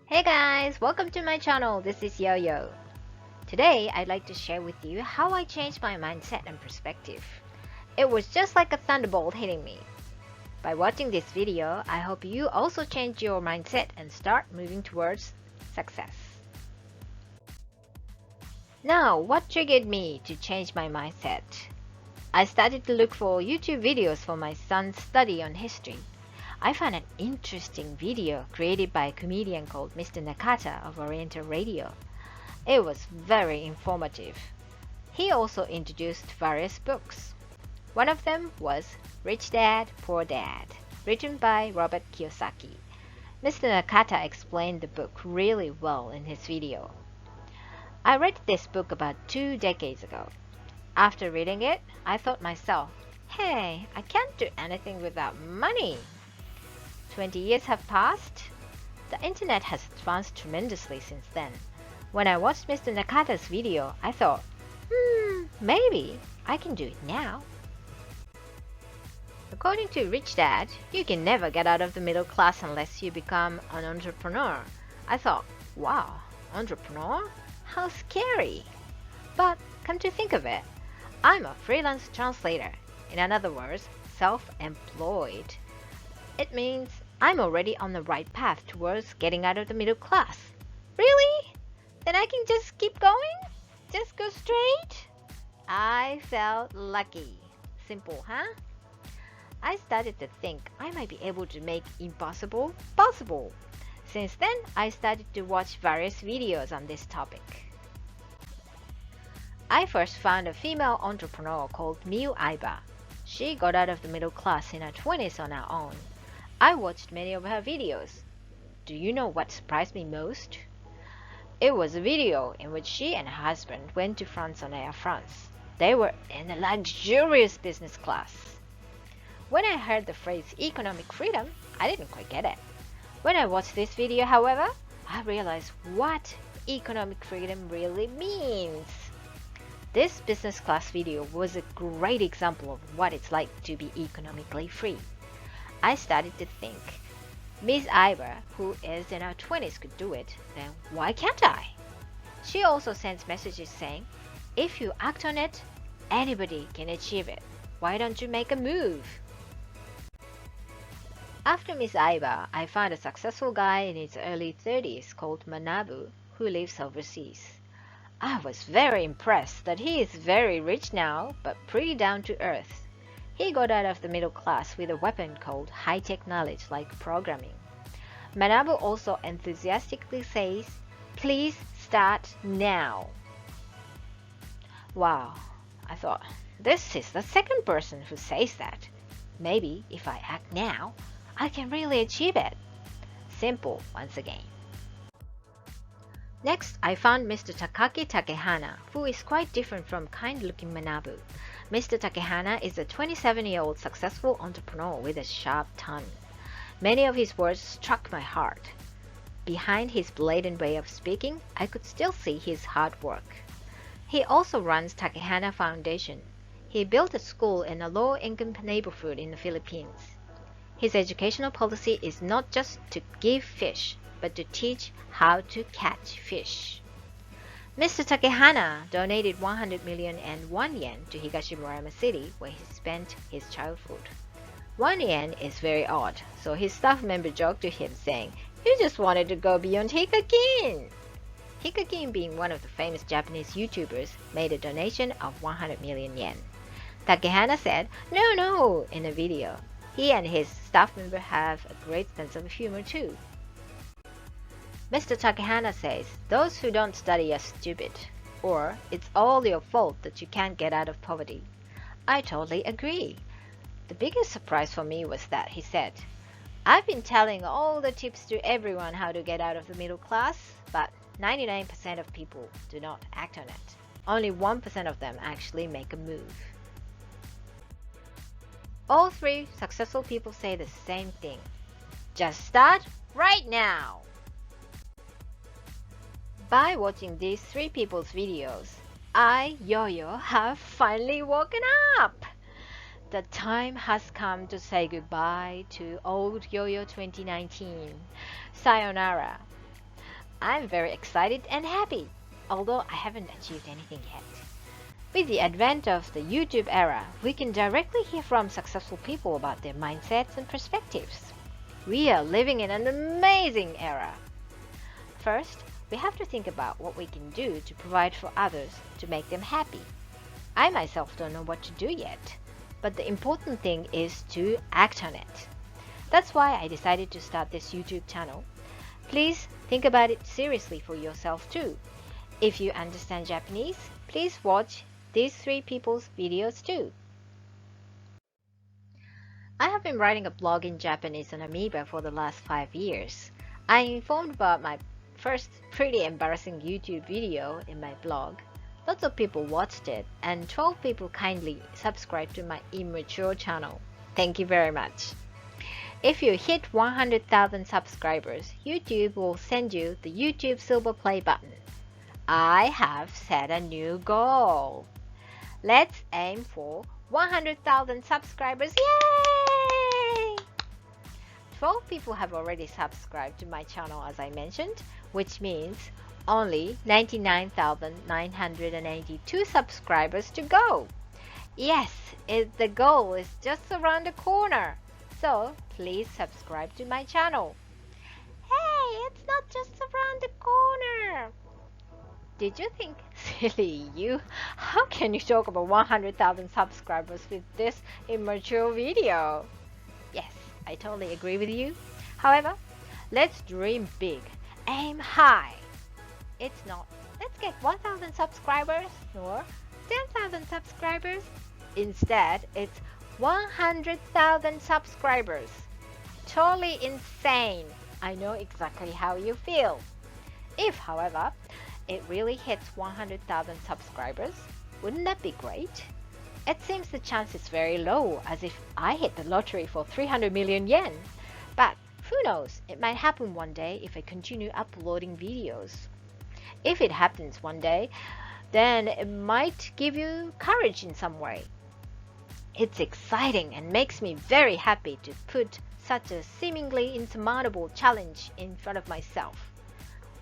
Hey guys, welcome to my channel. This is Yoyo. Today, I'd like to share with you how I changed my mindset and perspective. It was just like a thunderbolt hitting me. By watching this video, I hope you also change your mindset and start moving towards success. Now, what triggered me to change my mindset? I started to look for YouTube videos for my son's study on history. I found an interesting video created by a comedian called Mr. Nakata of Oriental Radio. It was very informative. He also introduced various books. One of them was Rich Dad, Poor Dad, written by Robert Kiyosaki. Mr. Nakata explained the book really well in his video. I read this book about 2 decades ago. After reading it, I thought myself, hey, I can't do anything without money. 20 years have passed. The internet has advanced tremendously since then. When I watched Mr. Nakata's video, I thought, maybe I can do it now. According to Rich Dad, you can never get out of the middle class unless you become an entrepreneur. I thought, wow, entrepreneur? How scary. But come to think of it, I'm a freelance translator. In other words, self-employed. It means I'm already on the right path towards getting out of the middle class. Really? Then I can just keep going? Just go straight? I felt lucky. Simple, huh? I started to think I might be able to make impossible possible. Since then, I started to watch various videos on this topic. I first found a female entrepreneur called Miu Aiba. She got out of the middle class in her 20s on her own. I watched many of her videos. Do you know what surprised me most? It was a video in which she and her husband went to France on Air France. They were in a luxurious business class. When I heard the phrase economic freedom, I didn't quite get it. When I watched this video, however, I realized what economic freedom really means. This business class video was a great example of what it's like to be economically free. I started to think, Miss Aiba, who is in her 20s, could do it, then why can't I? She also sends messages saying, if you act on it, anybody can achieve it. Why don't you make a move? After Miss Aiba, I found a successful guy in his early 30s called Manabu, who lives overseas. I was very impressed that he is very rich now, but pretty down to earth. He got out of the middle class with a weapon called high-tech knowledge like programming. Manabu also enthusiastically says, please start now. Wow, I thought, this is the second person who says that. Maybe if I act now, I can really achieve it. Simple once again. Next, I found Mr. Takaki Takehana, who is quite different from kind-looking Manabu. Mr. Takehana is a 27-year-old successful entrepreneur with a sharp tongue. Many of his words struck my heart. Behind his blatant way of speaking, I could still see his hard work. He also runs Takehana Foundation. He built a school in a low-income neighborhood in the Philippines. His educational policy is not just to give fish, but to teach how to catch fish. Mr. Takehana donated 100 million and 1 yen to Higashimurayama City, where he spent his childhood. 1 yen is very odd, so his staff member joked to him saying, you just wanted to go beyond Hikakin. Hikakin, being one of the famous Japanese YouTubers, made a donation of 100 million yen. Takehana said, no, in a video. He and his staff member have a great sense of humor too. Mr. Takehana says, those who don't study are stupid, or it's all your fault that you can't get out of poverty. I totally agree. The biggest surprise for me was that he said, I've been telling all the tips to everyone how to get out of the middle class, but 99% of people do not act on it. Only 1% of them actually make a move. All 3 successful people say the same thing. Just start right now! By watching these 3 people's videos, I, Yoyo, have finally woken up! The time has come to say goodbye to old Yoyo 2019. Sayonara. I'm very excited and happy, although I haven't achieved anything yet. With the advent of the YouTube era, we can directly hear from successful people about their mindsets and perspectives. We are living in an amazing era. First, we have to think about what we can do to provide for others to make them happy. I myself don't know what to do yet, but the important thing is to act on it. That's why I decided to start this YouTube channel. Please think about it seriously for yourself too. If you understand Japanese, please watch these 3 people's videos too. I have been writing a blog in Japanese on Amoeba for the last 5 years. I informed about my first pretty embarrassing YouTube video in my blog. Lots of people watched it, and 12 people kindly subscribed to my immature channel. Thank you very much. If you hit 100,000 subscribers, YouTube will send you the YouTube Silver Play button. I have set a new goal. Let's aim for 100,000 subscribers. Yay! 12 people have already subscribed to my channel, as I mentioned, which means only 99,982 subscribers to go. Yes, the goal is just around the corner. So please subscribe to my channel. Hey, it's not just around the corner. Did you think, silly you? How can you talk about 100,000 subscribers with this immature video? Yes, I totally agree with you. However, let's dream big, aim high. It's not, let's get 1,000 subscribers or 10,000 subscribers. Instead, it's 100,000 subscribers. Totally insane. I know exactly how you feel. If, however, it really hits 100,000 subscribers, wouldn't that be great? It seems the chance is very low, as if I hit the lottery for 300 million yen. But who knows, it might happen one day if I continue uploading videos. If it happens one day, then it might give you courage in some way. It's exciting and makes me very happy to put such a seemingly insurmountable challenge in front of myself.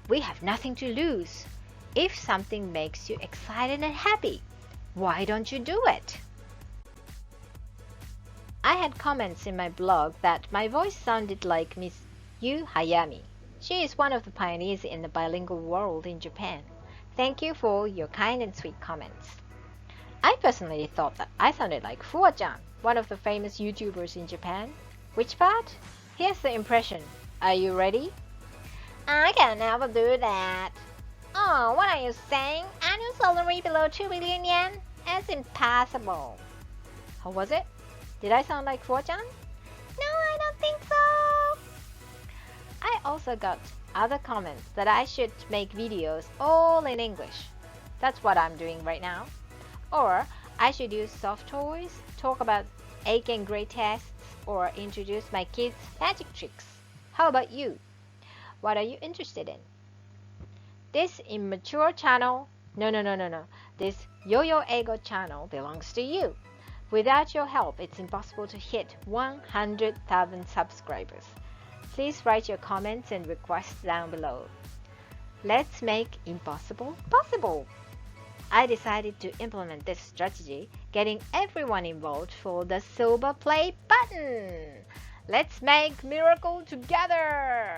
We have nothing to lose. If something makes you excited and happy, why don't you do it? I had comments in my blog that my voice sounded like Miss Yu Hayami. She is one of the pioneers in the bilingual world in Japan. Thank you for your kind and sweet comments. I personally thought that I sounded like Fuwa-chan, one of the famous YouTubers in Japan. Which part? Here's the impression. Are you ready? I can never do that. Oh, what are you saying? Annual salary below 2 billion yen? It's impossible. How was it? Did I sound like Fuwa-chan? No, I don't think so. I also got other comments that I should make videos all in English. That's what I'm doing right now. Or I should use soft toys, talk about Aiken grade tests, or introduce my kids' magic tricks. How about you? What are you interested in? This immature channel, no. This Yoyo Eigo channel belongs to you. Without your help, it's impossible to hit 100,000 subscribers. Please write your comments and requests down below. Let's make impossible possible. I decided to implement this strategy, getting everyone involved for the Silver Play button. Let's make miracle together.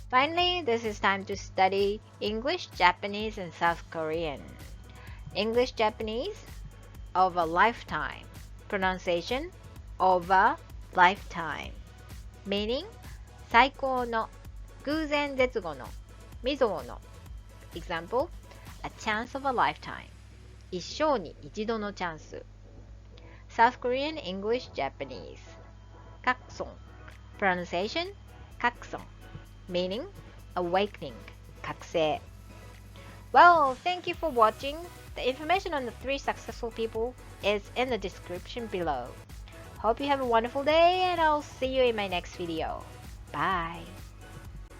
Finally, this is time to study English, Japanese, and South Korean. English, Japanese, of a lifetime. Pronunciation, of a lifetime. Meaning, 最高の、偶然絶後の、未曾有の。Example, a chance of a lifetime. 一生に一度のチャンス。South Korean, English, Japanese. 覚醒。Pronunciation, 覚醒. Meaning, awakening, 覚醒. Well, thank you for watching. The information on the 3 successful people is in the description below. Hope you have a wonderful day, and I'll see you in my next video. Bye.